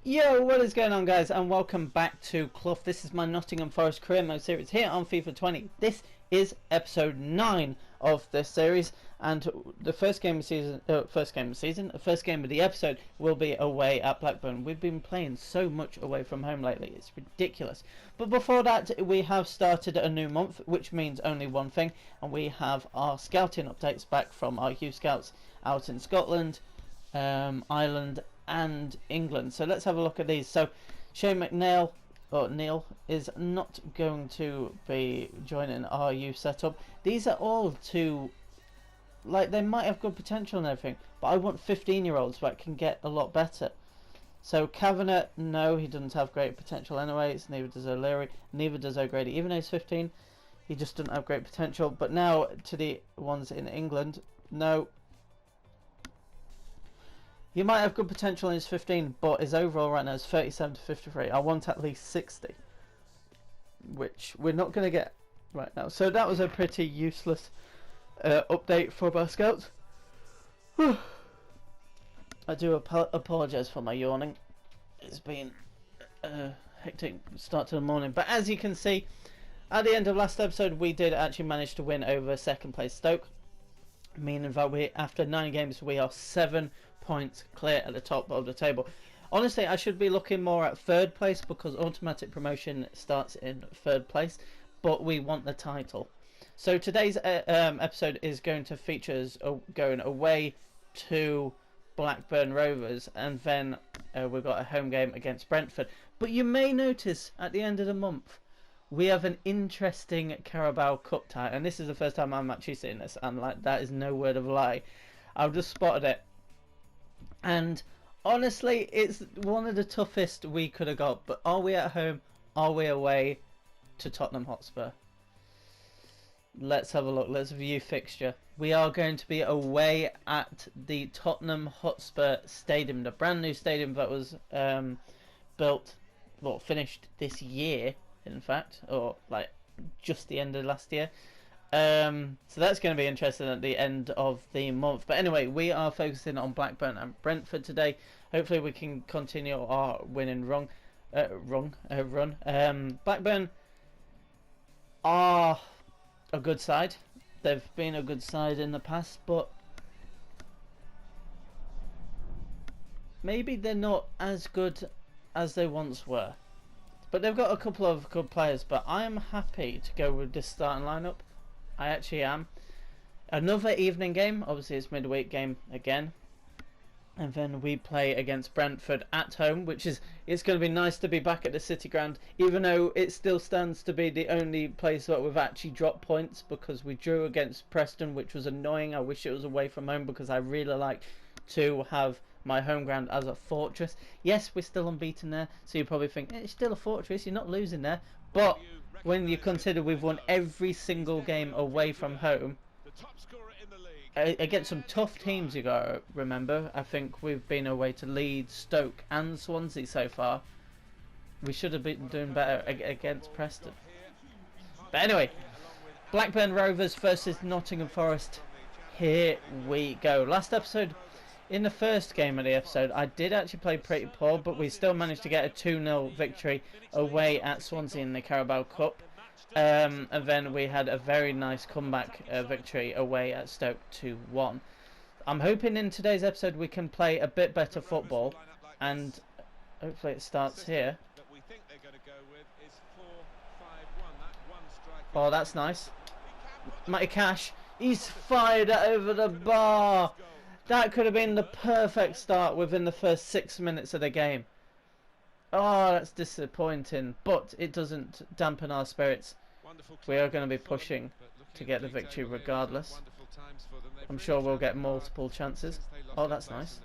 Yo, what is going on, guys, and welcome back to Clough. This is my Nottingham Forest career mode series here on FIFA 20. This is episode 9 of this series, and the first game of the episode will be away at Blackburn. We've been playing so much away from home lately, it's ridiculous. But before that, we have started a new month, which means only one thing, and we have our scouting updates back from our youth scouts out in Scotland, Ireland and England. So let's have a look at these. So Shane McNeil or Neil is not going to be joining our youth setup. These are all too, like, they might have good potential and everything, but I want 15-year-olds that can get a lot better. So Kavanagh, no, he doesn't have great potential anyways. Neither does O'Leary, neither does O'Grady. Even though he's 15, he just doesn't have great potential. But now to the ones in England, no. He might have good potential in his 15, but his overall right now is 37 to 53. I want at least 60, which we're not going to get right now. So that was a pretty useless update for our scouts. I do apologise for my yawning. It's been a hectic start to the morning. But as you can see, at the end of last episode, we did actually manage to win over second place Stoke. Meaning that we, after 9 games, we are 7 points clear at the top of the table. Honestly, I should be looking more at third place because automatic promotion starts in third place, but we want the title. So today's episode is going to feature us going away to Blackburn Rovers, and then we've got a home game against Brentford. But you may notice at the end of the month we have an interesting Carabao Cup tie, and this is the first time I'm actually seeing this, and like, that is no word of a lie. I've just spotted it, and honestly, it's one of the toughest we could have got. But are we at home? Are we away to Tottenham Hotspur? Let's have a look. Let's view fixture. We are going to be away at the Tottenham Hotspur Stadium, the brand new stadium that was finished this year, in fact, or like just the end of last year. So that's going to be interesting at the end of the month. But anyway, we are focusing on Blackburn and Brentford today. Hopefully we can continue our winning run. Blackburn are a good side. They've been a good side in the past, but maybe they're not as good as they once were. But they've got a couple of good players, but I am happy to go with this starting lineup. I actually am. Another evening game, obviously it's midweek game again. And then we play against Brentford at home, which is, it's going to be nice to be back at the City Ground, even though it still stands to be the only place that we've actually dropped points, because we drew against Preston, which was annoying. I wish it was away from home because I really like to have my home ground as a fortress. Yes, we're still unbeaten there, so you probably think it's still a fortress, you're not losing there. But when you consider we've won every single game away from home against some tough teams, you gotta remember. I think we've been away to Leeds, Stoke and Swansea so far. We should have been doing better against Preston. But anyway, Blackburn Rovers versus Nottingham Forest. Here we go. Last episode, in the first game of the episode, I did actually play pretty poor, but we still managed to get a 2-0 victory away at Swansea in the Carabao Cup. And then we had a very nice comeback victory away at Stoke 2-1. I'm hoping in today's episode we can play a bit better football, and hopefully it starts here. Oh, that's nice. Matty Cash, he's fired it over the bar. That could have been the perfect start within the first 6 minutes of the game. Oh, that's disappointing, but it doesn't dampen our spirits. We are going to be pushing to get the victory regardless. I'm sure we'll get multiple chances. Oh, that's nice.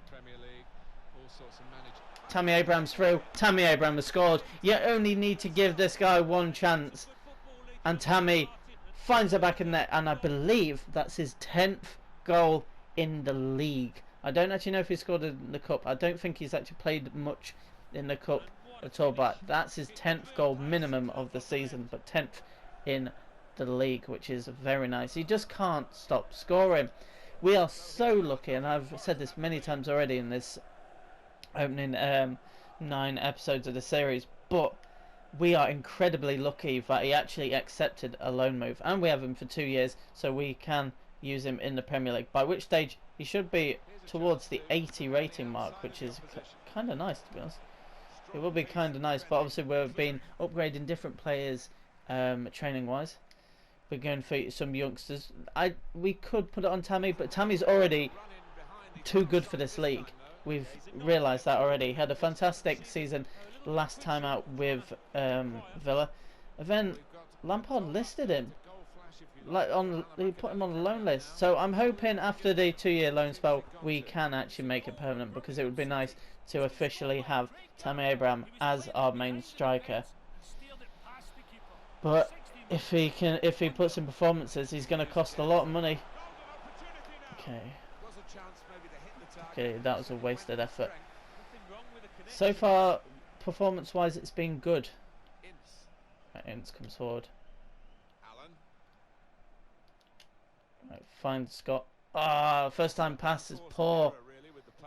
Tammy Abraham's through. Tammy Abraham has scored. You only need to give this guy one chance. And Tammy finds it back in net, and I believe that's his 10th goal in the league. I don't actually know if he scored in the cup. I don't think he's actually played much in the cup at all, but that's his 10th goal minimum of the season, but 10th in the league, which is very nice. He just can't stop scoring. We are so lucky, and I've said this many times already in this opening 9 episodes of the series, but we are incredibly lucky that he actually accepted a loan move, and we have him for 2 years, so we can use him in the Premier League, by which stage he should be towards the 80 rating mark, which is kind of nice, to be honest. It will be kind of nice, but obviously we've been upgrading different players training wise. We're going for some youngsters. We could put it on Tammy, but Tammy's already too good for this league. We've realised that already. He had a fantastic season last time out with Villa, and then Lampard listed him. He put him on the loan list. So I'm hoping after the 2-year loan spell we can actually make it permanent, because it would be nice to officially have Tammy Abraham as our main striker. But if he puts in performances, he's going to cost a lot of money. Okay, that was a wasted effort. So far, performance-wise, it's been good. Ince comes forward. Right, find Scott. First time pass is poor.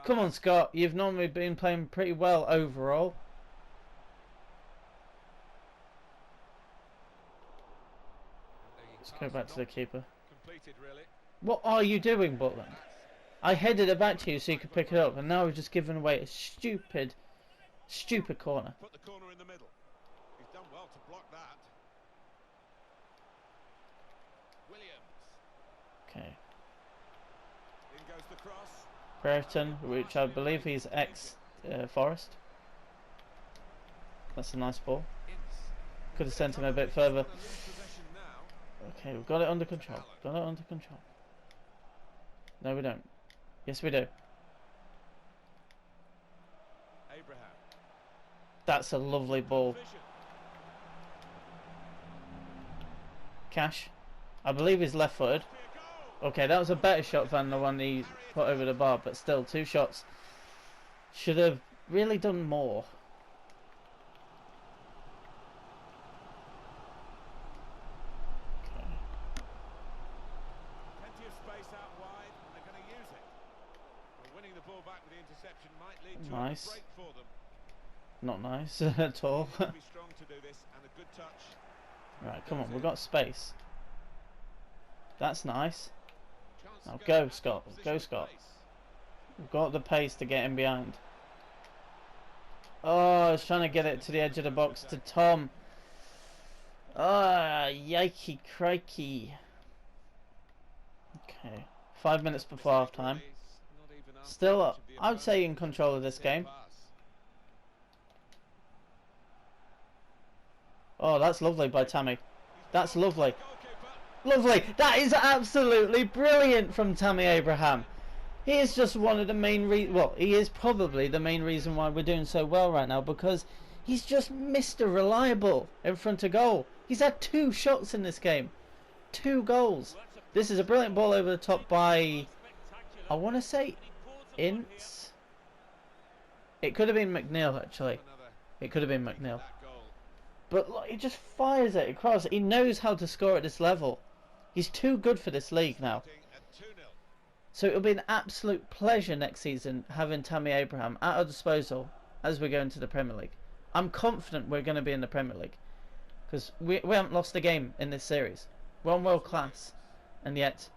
Come on, Scott. You've normally been playing pretty well overall. Let's go back to the keeper. What are you doing, Butland? I headed it back to you so you could pick it up, and now we've just given away a stupid corner. Put the corner in the middle. He's done well to block that. Williams. Okay. In goes the cross. Brereton, which I believe he's ex-Forest. That's a nice ball. Could have sent him a bit further. Okay, we've got it under control. No, we don't. Yes, we do. Abraham. That's a lovely ball. Cash. I believe he's left-footed. Okay, that was a better shot than the one he put over the bar, but still, 2 shots. Should have really done more. Plenty of space out wide, and they're going to use it. Well, winning the ball back with the interception might lead to Nice. a break for them. Not nice at all. Be strong to do this, and a good touch. Right, come on, we've got space. That's nice. Chance Now to go, Scott. Go, position Scott. pace. We've got the pace to get him behind. Oh, I was trying to get it to the edge of the box to Tom. Ah, yikey crikey. Okay, 5 minutes before half time. Still, I would say in control of this game. Oh, that's lovely by Tammy. That's lovely. Lovely. That is absolutely brilliant from Tammy Abraham. He is just one of the main he is probably the main reason why we're doing so well right now, because he's just Mr. Reliable in front of goal. He's had 2 shots in this game. 2 goals. This is a brilliant ball over the top by, I want to say, Ince. It could have been McNeil, actually. It could have been McNeil. But look, he just fires it across. He knows how to score at this level. He's too good for this league now. So it'll be an absolute pleasure next season having Tammy Abraham at our disposal as we go into the Premier League. I'm confident we're going to be in the Premier League, because we haven't lost a game in this series. We're on world class, and yet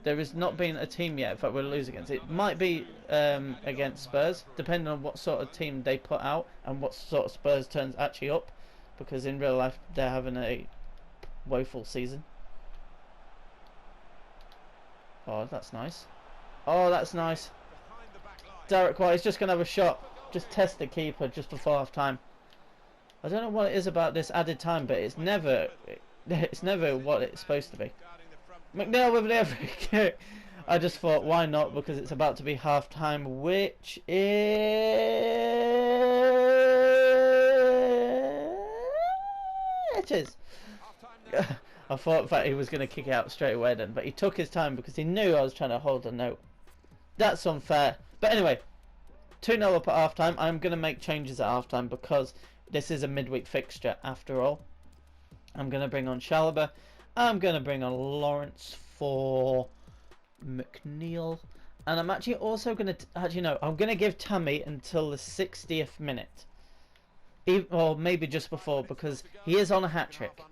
there has not been a team yet that we'll lose against. It might be against Spurs, depending on what sort of team they put out and what sort of Spurs turns actually up, because in real life they're having a woeful season. Oh, that's nice. Oh, that's nice. Derek White is just going to have a shot. Just test the keeper just before half time. I don't know what it is about this added time, but it's never what it's supposed to be. McNeil with an free kick. I just thought, why not? Because it's about to be half time, which it is. I thought that he was going to kick it out straight away then, but he took his time because he knew I was trying to hold a note. That's unfair. But anyway, 2-0 up at half time. I'm going to make changes at half time because this is a midweek fixture after all. I'm going to bring on Chalobah. I'm going to bring on Lawrence for McNeil. And I'm actually also going to, actually no, I'm going to give Tammy until the 60th minute. Or maybe just before, because he is on a hat-trick.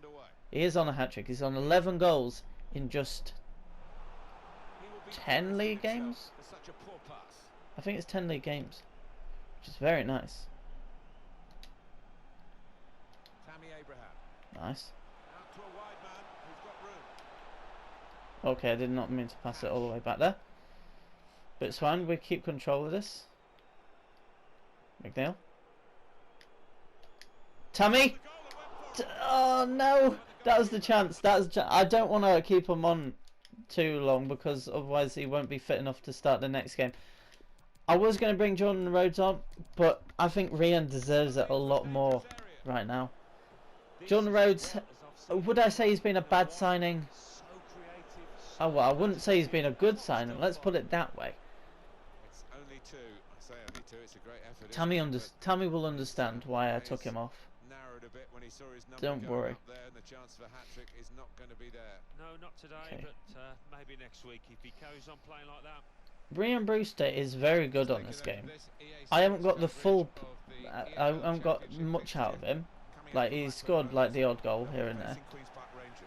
He is on a hat-trick. He's on 11 goals in just 10 league games? I think it's 10 league games, which is very nice. Nice. Okay, I did not mean to pass it all the way back there. But it's fine, we keep control of this. McNeil. Tammy! Oh no! That was the chance. I don't want to keep him on too long because otherwise he won't be fit enough to start the next game. I was going to bring Jordan Rhodes on, but I think Rian deserves it a lot more right now. Jordan Rhodes, would I say he's been a bad signing? Oh well, I wouldn't say he's been a good signing. Let's put it that way. Tammy will understand why I took him off. Don't worry. No, not today, Okay. but maybe next week if he carries on playing like that. Brian Brewster is very good on this game. I haven't got the full, I haven't got much out of him. Like, he's scored like the odd goal here and there,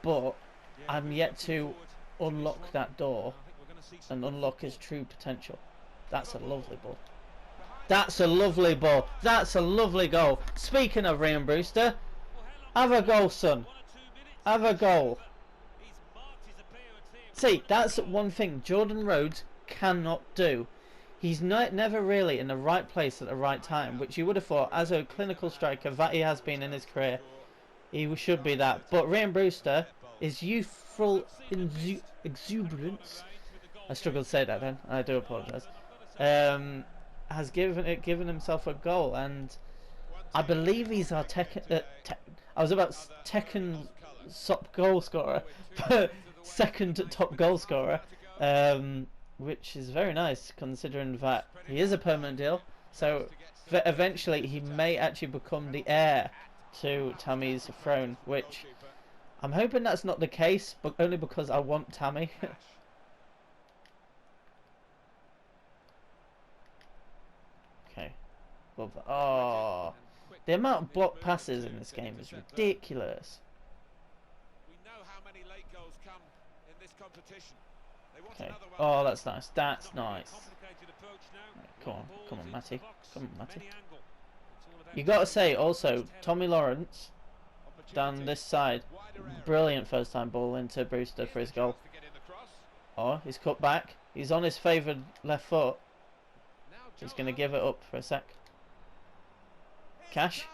but I'm yet to unlock that door and unlock his true potential. That's a lovely ball. That's a lovely ball. That's a lovely goal. Speaking of Brian Brewster, have a goal, son. Have a goal. See, that's one thing Jordan Rhodes cannot do. He's never really in the right place at the right time, which you would have thought as a clinical striker that he has been in his career. He should be that. But Ryan Brewster is youthful exuberance. I struggled to say that then. I do apologise. Has given himself a goal, and I believe he's our I was about Tekken top goal scorer, second top goal scorer. Which is very nice considering that he is a permanent deal, so eventually he may actually become the heir to Tammy's throne, which I'm hoping that's not the case, but only because I want Tammy. Okay. Love that. Oh, the amount of block passes in this game is ridiculous. We know how many late goals come in this competition. Okay. Oh, that's nice. That's nice. Right, come on, Matty. Come on, Matty. You got to say also, Tommy Lawrence down this side, brilliant first time ball into Brewster for his goal. Oh, he's cut back. He's on his favoured left foot. He's going to give it up for a sec. Cash.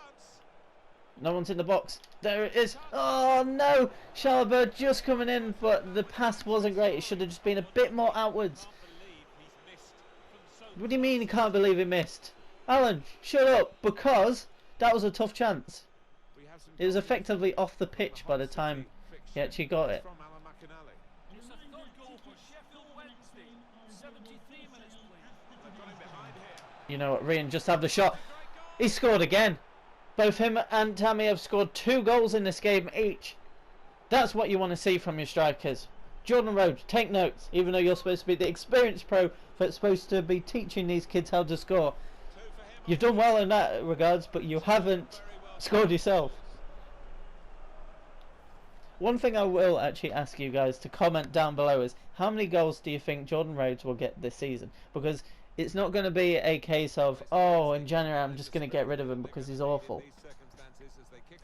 No one's in the box. There it is. Oh no! Schallenberg just coming in, but the pass wasn't great. It should have just been a bit more outwards. What do you mean you can't believe he missed? Alan, shut up, because that was a tough chance. It was effectively off the pitch by the time he actually got it. You know what, Rian just had the shot. He scored again. Both him and Tammy have scored 2 goals in this game each. That's what you want to see from your strikers. Jordan Rhodes, take notes, even though you're supposed to be the experienced pro that's supposed to be teaching these kids how to score. You've done well in that regards, but you haven't scored yourself. One thing I will actually ask you guys to comment down below is, how many goals do you think Jordan Rhodes will get this season? Because it's not going to be a case of, oh, in January I'm just going to get rid of him because he's awful.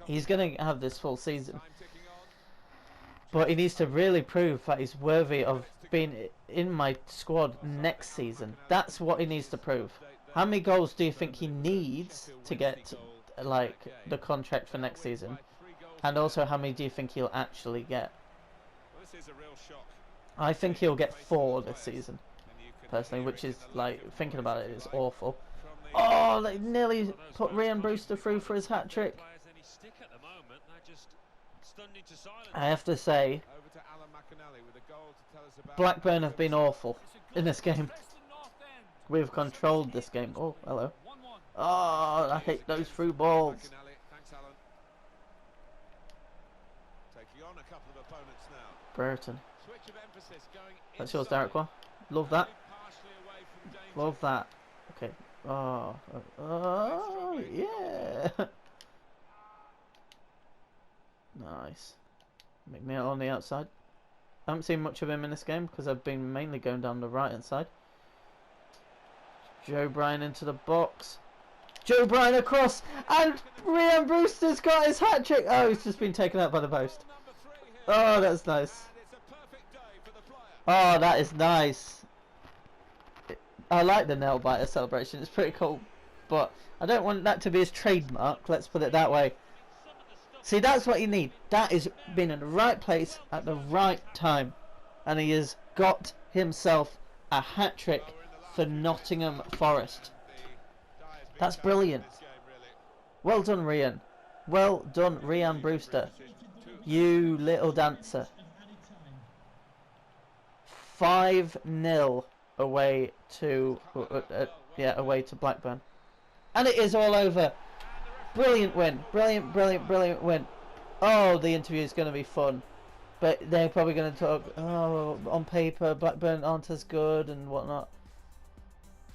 He's going to have this full season. But he needs to really prove that he's worthy of being in my squad next season. That's what he needs to prove. How many goals do you think he needs to get, like, the contract for next season? And also, how many do you think he'll actually get? I think he'll get 4 this season, personally, which is, like, thinking about it, is awful. Oh, they nearly put Ryan Brewster through for his hat-trick. I have to say, Blackburn have been awful in this game. We've controlled this game. Oh, hello. Oh, I hate those through balls. Brereton. That's yours, Derek. One. Love that. Love that. Okay. Oh, yeah. Nice. McNeil on the outside. I haven't seen much of him in this game because I've been mainly going down the right hand side. Joe Bryan into the box. Joe Bryan across, and Ryan Brewster's got his hat trick. Oh, he's just been taken out by the post. Oh, that's nice. Oh, that is nice. I like the nail biter celebration. It's pretty cool, but I don't want that to be his trademark. Let's put it that way. See, that's what you need. That is being in the right place at the right time, and he has got himself a hat trick for Nottingham Forest. That's brilliant. Well done, Ryan. Well done, Ryan Brewster. You little dancer. 5-0 away to away to Blackburn, and it is all over. Brilliant win. Brilliant win. Oh, the interview is going to be fun, but they're probably going to talk. Oh, on paper, Blackburn aren't as good and whatnot.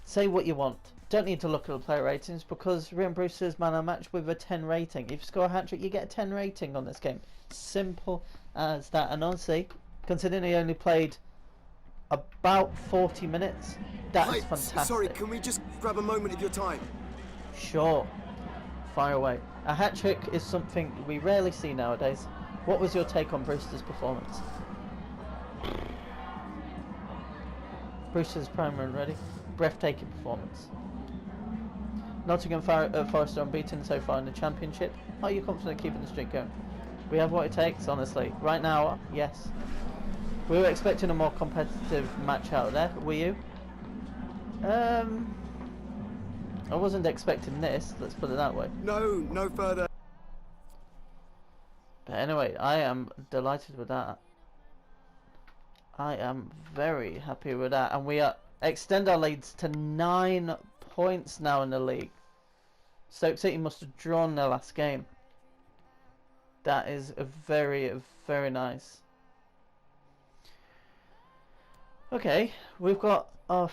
Say what you want. Don't need to look at the player ratings because Ryan Brewster's man of the match with a 10 rating. If you score a hat trick, you get a 10 rating on this game. Simple as that. And honestly, considering he only played about 40 minutes, that is fantastic. Sorry, can we just grab a moment of your time? Sure. Fire away. A hat trick is something we rarely see nowadays. What was your take on Brewster's performance? Brewster's prime run ready. Breathtaking performance. Nottingham Forest are unbeaten so far in the Championship. Are you confident keeping the streak going? We have what it takes, honestly. Right now, yes. We were expecting a more competitive match out there. Were you? I wasn't expecting this. Let's put it that way. No further. But anyway, I am delighted with that. I am very happy with that, and we extend our leads to 9 points now in the league. Stoke City must have drawn their last game. That is very nice. Okay, we've got our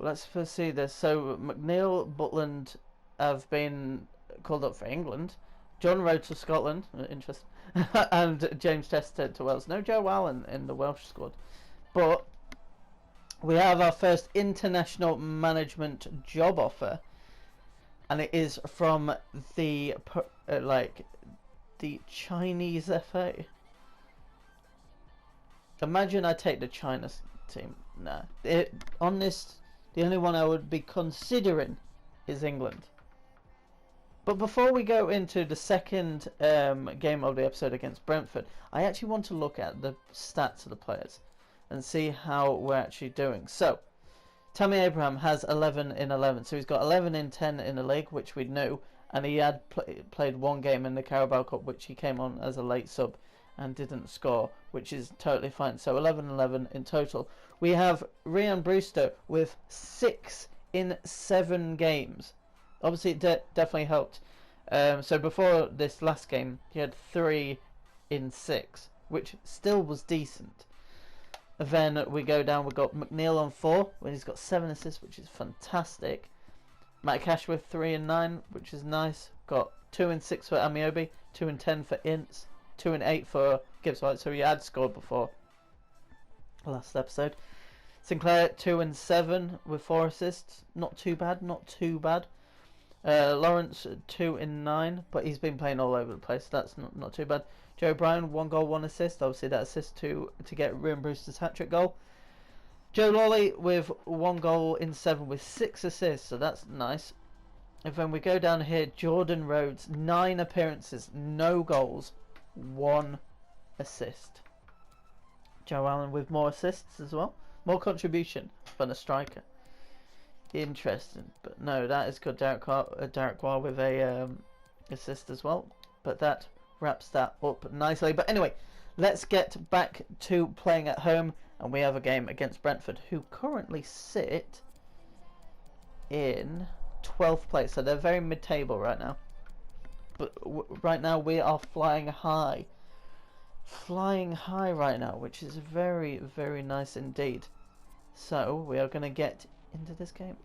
let's first see this. So McNeil, Butland have been called up for England. John Rowe to Scotland, interesting, and James Chester to Wales. No Joe Allen in the Welsh squad, but we have our first international management job offer, and it is from the the Chinese FA. Imagine I take the China team. Nah, on this, the only one I would be considering is England. But before we go into the second game of the episode against Brentford, I actually want to look at the stats of the players and see how we're actually doing. So, Tammy Abraham has 11 in 11, so he's got 11 in 10 in the league, which we knew, and he had played one game in the Carabao Cup, which he came on as a late sub and didn't score, which is totally fine. So 11-11 in total. We have Ryan Brewster with 6 in 7 games. Obviously, it definitely helped. So before this last game, he had 3 in 6, which still was decent. Then we go down, we've got McNeil on 4, where he's got 7 assists, which is fantastic. Matt Cash with 3 in 9, which is nice. Got 2 in 6 for Amiobi, 2 in 10 for Ince, 2 in 8 for Gibbs White, so he had scored before last episode. Sinclair 2 in 7 with 4 assists, not too bad. Lawrence 2 in 9, but he's been playing all over the place, that's not too bad. Joe Bryan 1 goal 1 assist, obviously that assist to get Ryan Brewster's hat-trick goal. Joe Lawley with 1 goal in 7 with 6 assists, so that's nice. And then we go down here, Jordan Rhodes 9 appearances, no goals, 1 assist. Joe Allen with more assists as well, more contribution than a striker. Interesting, but no, that is good. Derek Waugh with a assist as well, but that wraps that up nicely. But anyway, let's get back to playing at home, and we have a game against Brentford, who currently sit in 12th place, so they're very mid-table right now. But right now we are flying high right now, which is very nice indeed. So we are going to get into this game.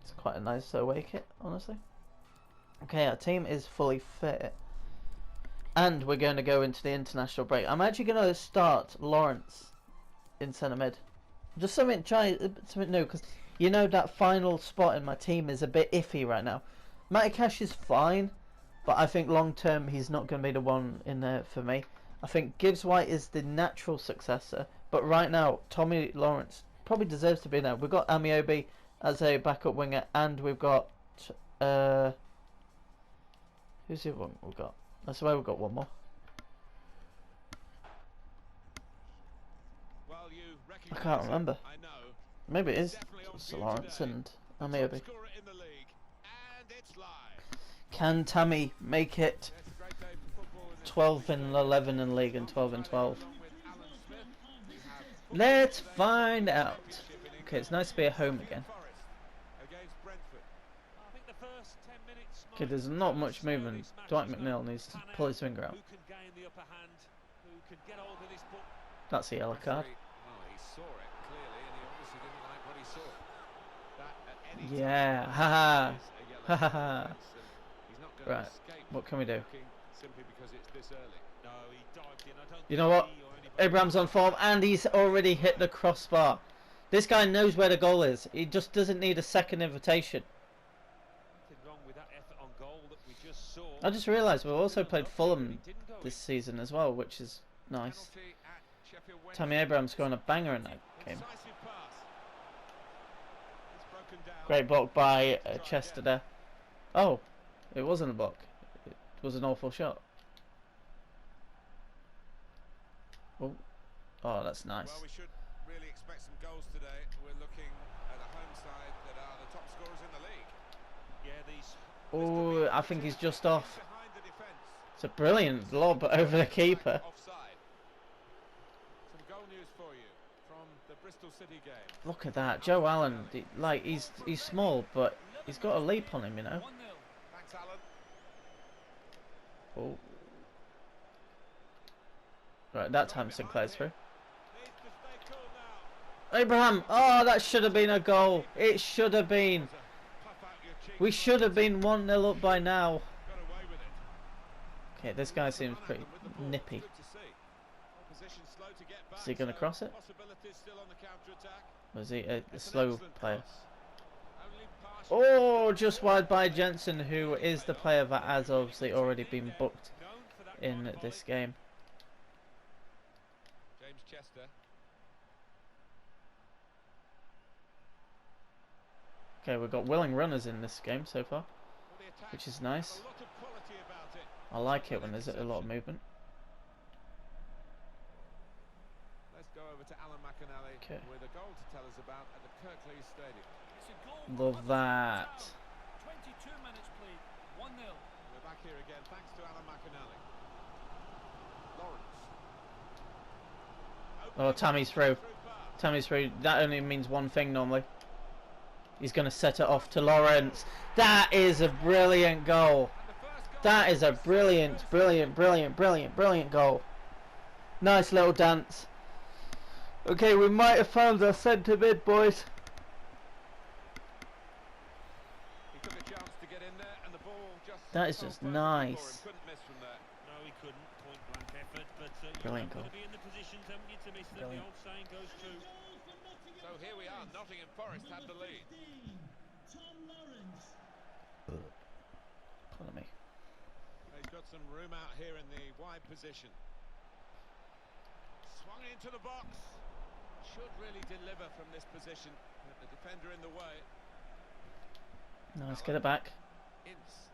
It's quite a nice away kit, honestly. Okay, our team is fully fit. And we're going to go into the international break. I'm actually going to start Lawrence in centre mid. Just something new, because you know that final spot in my team is a bit iffy right now. Matty Cash is fine, but I think long term he's not going to be the one in there for me. I think Gibbs White is the natural successor, but right now Tommy Lawrence probably deserves to be there. We've got Amiobi as a backup winger, and we've got who's the other one we've got? I swear we've got one more. I can't remember. Maybe it is Sir Lawrence and Amiobi. Can Tammy make it 12 in 11 in league and 12 in 12? Let's find out. Okay, it's nice to be at home again. Okay, there's not much movement. Dwight McNeil needs to pull his finger out. That's a yellow card. Yeah, haha, haha. Right, what can we do? You know what? Abraham's on form and he's already hit the crossbar. This guy knows where the goal is. He just doesn't need a second invitation. I just realised we've also played Fulham this season as well, which is nice. Tammy Abraham's scoring a banger in that game. Great block by Chester there. Oh, it wasn't a block. It was an awful shot. Oh, oh, that's nice. Well, we should really expect some goals today. We're looking at a home side that are the top scorers in the league. Yeah, these. Oh, I think he's just off. It's a brilliant lob over the keeper. Some goal news for you from the Bristol City game. Look at that, Joe Allen. Like he's small, but he's got a leap on him, you know. Thanks, Alan. Oh. Right, that time Sinclair's through. Abraham! Oh, that should have been a goal. It should have been. We should have been 1-0 up by now. Okay, this guy seems pretty nippy. Is he going to cross it? Or is he a slow player? Oh, just wide by Jensen, who is the player that has obviously already been booked in this game. Chester. Okay, we've got willing runners in this game so far, which is nice. I like it when there's a lot of movement. Let's go over to Alan McAnally with a goal to tell us about at the Kirklees Stadium. Love that. 22 minutes played, 1-0. We're back here again thanks to Alan McAnally. Lawrence. Oh, Tammy's through. Tammy's through. That only means one thing normally. He's going to set it off to Lawrence. That is a brilliant goal. That is a brilliant goal. Nice little dance. Okay, we might have found our centre mid, boys. He took a chance to get in there and the ball just that is just nice. couldn't miss from there. No, he couldn't. Point blank effort, but Brilliant goal. be in the positions, haven't you, to miss them. The old saying goes true. So here we are. Nottingham Forest had the lead. Pardon me. He's got some room out here in the wide position. Swung into the box. Should really deliver from this position. But the defender in the way. Nice, get it back. Ince.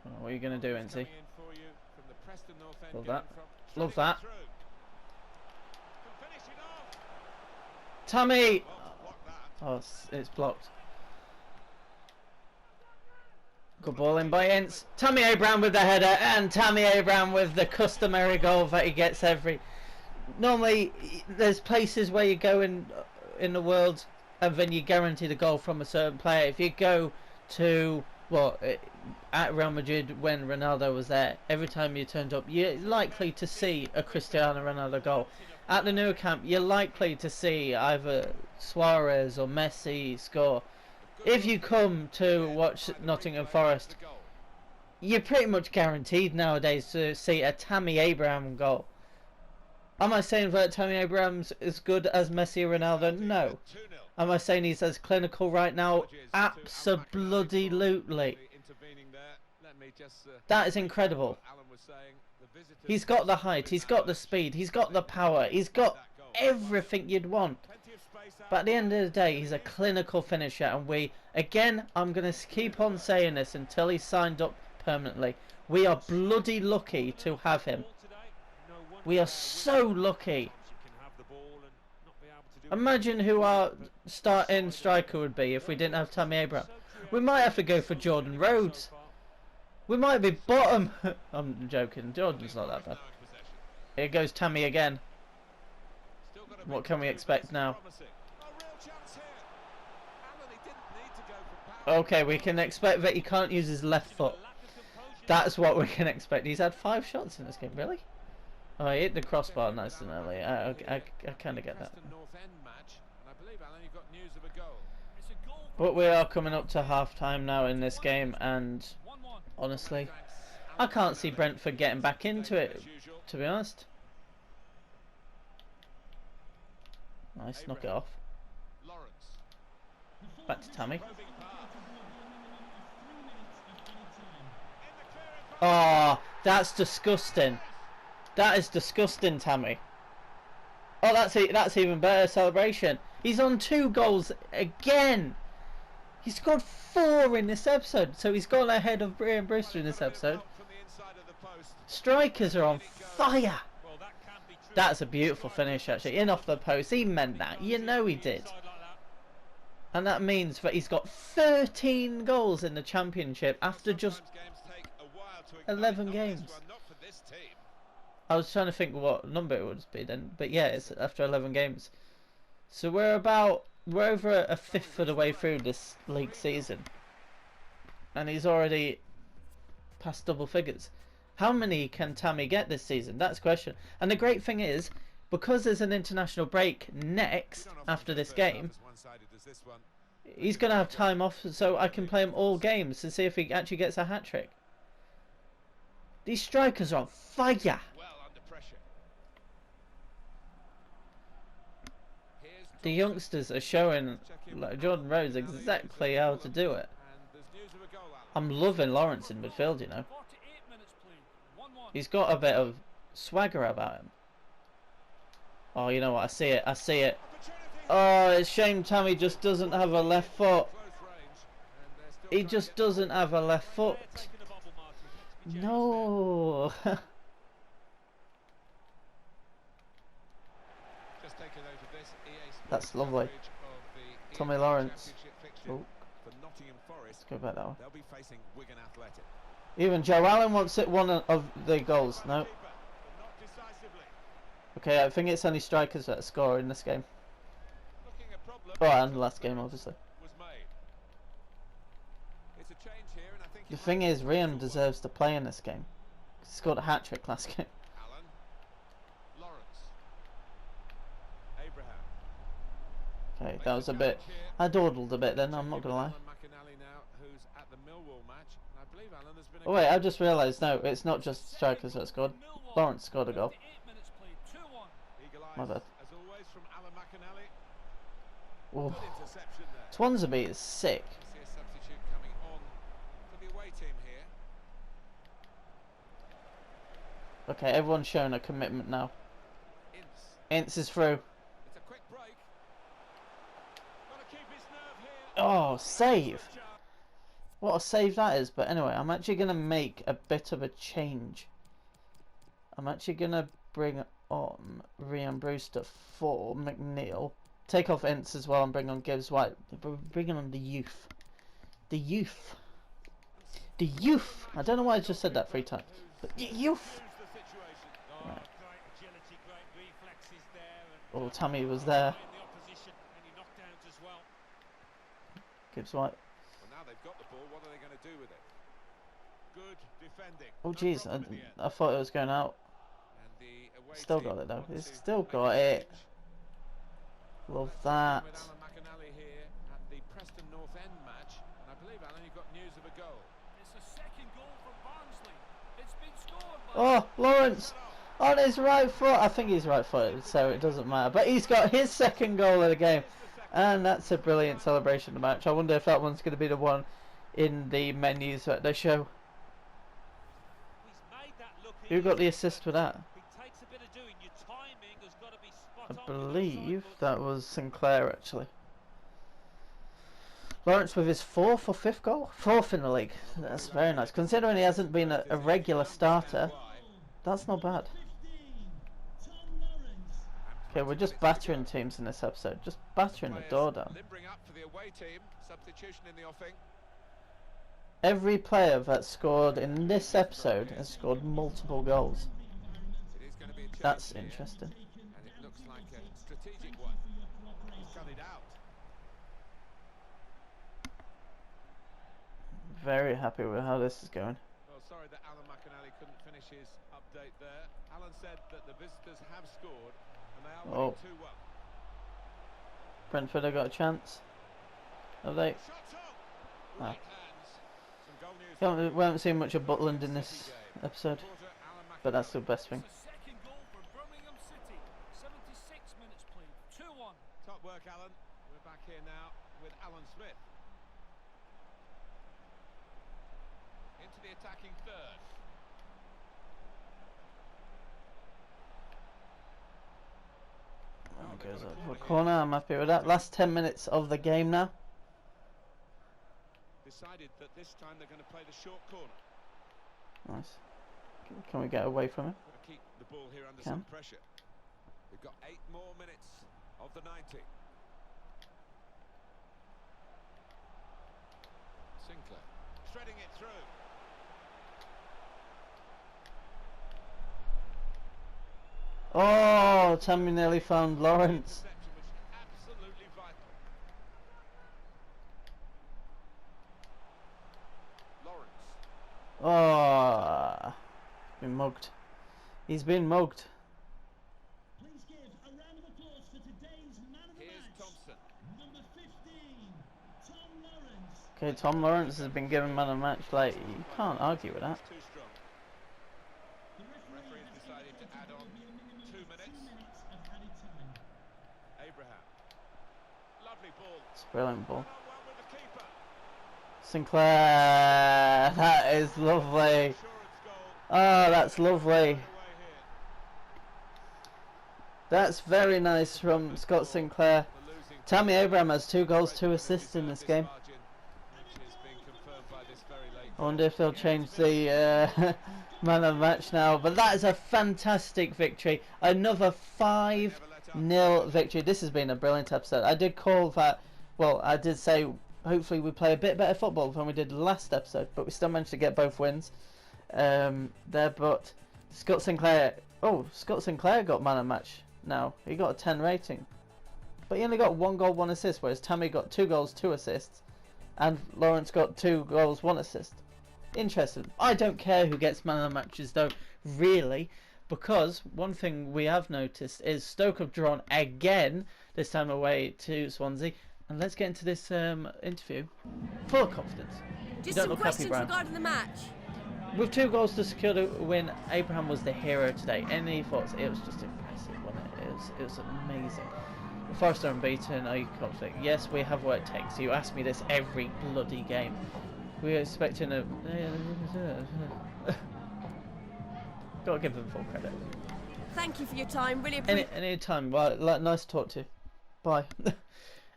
Oh, what are you going to do, Incy? Coming in for you from the Preston North End. Love that. From Love that. through. Can finish it off. Tammy! Well, block that. Oh, it's blocked. Good ball in by Ince. Tammy Abraham with the header, and Tammy Abraham with the customary goal that he gets every... Normally, there's places where you go in the world and then you guarantee the goal from a certain player. If you go to, well, at Real Madrid when Ronaldo was there, every time you turned up, you're likely to see a Cristiano Ronaldo goal. At the Nou Camp, you're likely to see either Suarez or Messi score. If you come to watch Nottingham Forest, you're pretty much guaranteed nowadays to see a Tammy Abraham goal. Am I saying that Tammy Abraham's as good as Messi or Ronaldo? No. Am I saying he's as clinical right now? Absolutely. That is incredible. He's got the height, he's got the speed, he's got the power, he's got everything you'd want. But at the end of the day, he's a clinical finisher, and I'm going to keep on saying this until he's signed up permanently. We are bloody lucky to have him. We are so lucky. Imagine who our starting striker would be if we didn't have Tammy Abraham. We might have to go for Jordan Rhodes. We might be bottom. I'm joking. Jordan's not that bad. Here goes Tammy again. What can we expect now? Okay, we can expect that he can't use his left foot. That's what we can expect. He's had 5 shots in this game, really? Oh, he hit the crossbar nice and early. I kind of get that. But we are coming up to half-time now in this game, and honestly, I can't see Brentford getting back into it, to be honest. Nice, knock it off. Back to Tammy. Oh, that's disgusting. That is disgusting, Tammy. Oh, that's even better celebration. He's on 2 goals again. He scored 4 in this episode, so he's gone ahead of Brian Brewster in this episode. Strikers are on fire. That's a beautiful finish, actually. In off the post. He meant that. You know he did. And that means that he's got 13 goals in the Championship after just 11 games. I was trying to think what number it would be then, but yeah, it's after 11 games. So we're over a fifth of the way through this league season, and he's already past double figures. How many can Tammy get this season? That's the question. And the great thing is, because there's an international break next after this game, he's going to have time off, so I can play him all games to see if he actually gets a hat-trick. These strikers are on fire. The youngsters are showing, like Jordan Rhodes, exactly how to do it. I'm loving Lawrence in midfield, you know. He's got a bit of swagger about him. Oh, you know what? I see it. I see it. Oh, it's a shame Tammy just doesn't have a left foot. He just doesn't have a left foot. No. That's lovely. Tommy Lawrence. Oh. Let's go back that one. Even Joe Allen wants it one of the goals. No. Okay, I think it's only strikers that score in this game. Oh, and the last game, obviously. The thing is, Rian deserves to play in this game. He scored a hat-trick last game. Okay, that was a bit... I dawdled a bit then, I'm not gonna lie. Oh wait, I just realised, no, it's not just strikers that scored. Lawrence scored a goal. My bad. Oh. Swansea is sick. Okay, everyone's shown a commitment now. Ince is through. Oh, save! What a save that is. But anyway, I'm actually going to make a bit of a change. I'm actually going to bring on Rian Brewster for McNeil. Take off Ince as well and bring on Gibbs White. Bringing on the youth. The youth. The youth! I don't know why I just said that 3 times. But youth! Right. Oh, Tammy was there. Gibbs White. Well, now they've got the ball, what are they going to do with it? Good defending. Oh jeez, I thought it was going out. And the away Still team got it though. want He's to still make got a it. change. Love Let's check in that. with Alan McAnally here at the Preston North End match. And I believe, Alan, you've got news of a goal. It's a second goal from Barnsley. It's been scored by... Oh, Lawrence on his right foot. I think he's right footed, so it doesn't matter. But he's got his second goal of the game. And that's a brilliant celebration of the match. I wonder if that one's going to be the one in the menus that they show. He's made that look Who got the easy, assist for but that? it takes a bit of doing. Your timing has got to be spot I on with those believe side foots. that was Sinclair actually. Lawrence with his fourth or fifth goal? Fourth in the league. That's very nice. Considering he hasn't been a regular starter, that's not bad. Okay, we're just battering teams in this episode. Just battering the door down. Limbering up for the away team. Substitution in the offing. Every player that's scored in this episode has scored multiple goals. It is going to be a change That's here, interesting. and it looks like a strategic one. He's cut it out. Very happy with how this is going. Well, sorry that Alan McAnally couldn't finish his update there. Alan said that the visitors have scored, and they are winning 2-1. Brentford have got a chance. Have they? Shots up. Ah. Right hands. Some goal news. We haven't seen much of Butland in this episode, Reporter Alan but that's McAnally. the best thing. It's a second goal for Birmingham City. 76 minutes played. 2-1. Top work, Alan. We're back here now with Alan Smith. Into the attacking third. Oh, goes up for a corner. I'm happy with that. Last 10 minutes of the game now. Decided that this time they're going to play the short corner. Nice. Can we get away from him? Got to keep the ball here under Can. some pressure. We've got 8 more minutes of the 90. Sinclair threading it through. Oh, Tammy nearly found Lawrence. Interception was absolutely vital. Lawrence. Oh, been mugged. He's been mugged. Please give a round of applause for today's man of the Here's match. Thompson. Number 15, Tom Lawrence. Okay, Tom Lawrence has been given man of the match. Like, you can't argue with that. It's too strong. The Referee has decided to add on 2 minutes. 2 minutes of added time. Abraham. Lovely ball. It's a brilliant ball. One with the keeper. Sinclair, that is lovely. Insurance goal. Oh, that's lovely. Away here. That's very nice from Scott Sinclair. The losing Tammy Abraham has 2 goals, 2 assists in this game. margin, which is being confirmed by this very late I wonder if they'll change the man of the match now. But that is a fantastic victory. Another 5-0 victory. This has been a brilliant episode. I did call that, well, I did say hopefully we play a bit better football than we did last episode, but we still managed to get both wins there. But Scott Sinclair got man of the match now. He got a 10 rating. But he only got 1 goal, 1 assist, whereas Tammy got 2 goals, 2 assists. And Lawrence got 2 goals, 1 assist. Interesting. I don't care who gets man of the matches though, really, because one thing we have noticed is Stoke have drawn again, this time away to Swansea. And let's get into this interview full of confidence. Just don't some look happy, questions Brian. regarding the match. With 2 goals to secure the win, Abraham was the hero today. Any thoughts? It was just impressive, wasn't it? It was amazing. Forrester unbeaten. Are you confident? Yes, we have what it takes. You ask me this every bloody game. We're expecting a... Gotta give them full credit. Thank you for your time. Really appreciate Any time. Well, nice to talk to you. Bye.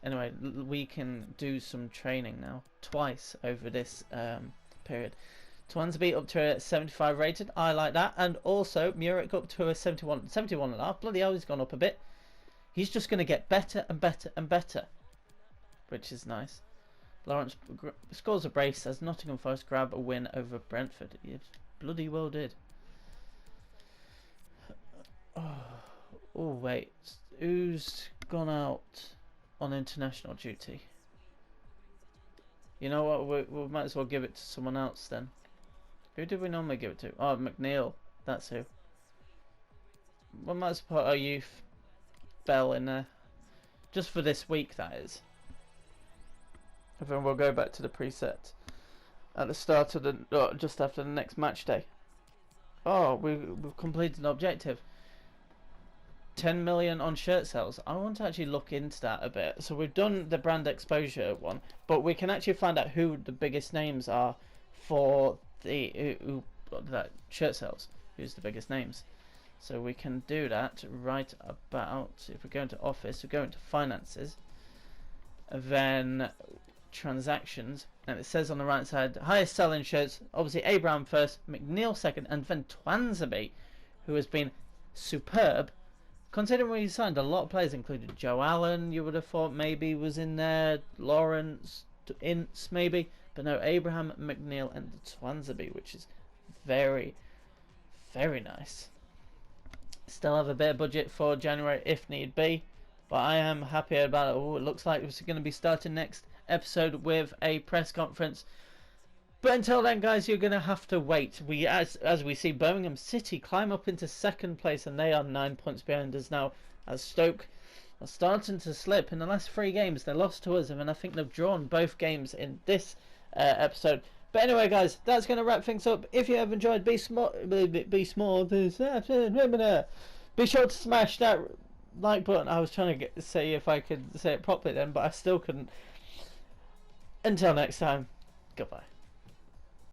Anyway, we can do some training now. Twice over this period. Swansea up to a 75 rated. I like that. And also, Muric up to a 71 and a half. Bloody hell, he's gone up a bit. He's just going to get better and better and better. Which is nice. Lawrence scores a brace as Nottingham Forest grab a win over Brentford. He bloody well did. Oh, wait. Who's gone out on international duty? You know what? We might as well give it to someone else then. Who did we normally give it to? Oh, McNeil. That's who. we might as well put our youth bell in there. Just for this week, that is. And then we'll go back to the preset at the start of the, just after the next match day. Oh, we've completed an objective. 10 million on shirt sales. I want to actually look into that a bit. So we've done the brand exposure one, but we can actually find out who the biggest names are for the that shirt sales. Who's the biggest names? So we can do that right about, if we go into office, we go into finances, then transactions, and it says on the right side, highest selling shirts, obviously Abraham first, McNeil second, and then Twansby, who has been superb. Considering we signed a lot of players, included Joe Allen, you would have thought maybe was in there, Lawrence, Ince maybe, but no, Abraham, McNeil, and Twansby, which is very, very nice. Still have a bit of budget for January if need be, but I am happy about it. Oh, it looks like it's going to be starting next episode with a press conference. But until then, guys, you're going to have to wait. We, as we see Birmingham City climb up into second place, and they are 9 points behind us now, as Stoke are starting to slip. In the last 3 games, they lost to us, and I think they've drawn both games in this episode. But anyway, guys, that's going to wrap things up. If you have enjoyed, be small. Be sure to smash that like button. I was trying to say if I could say it properly then, but I still couldn't. Until next time, goodbye.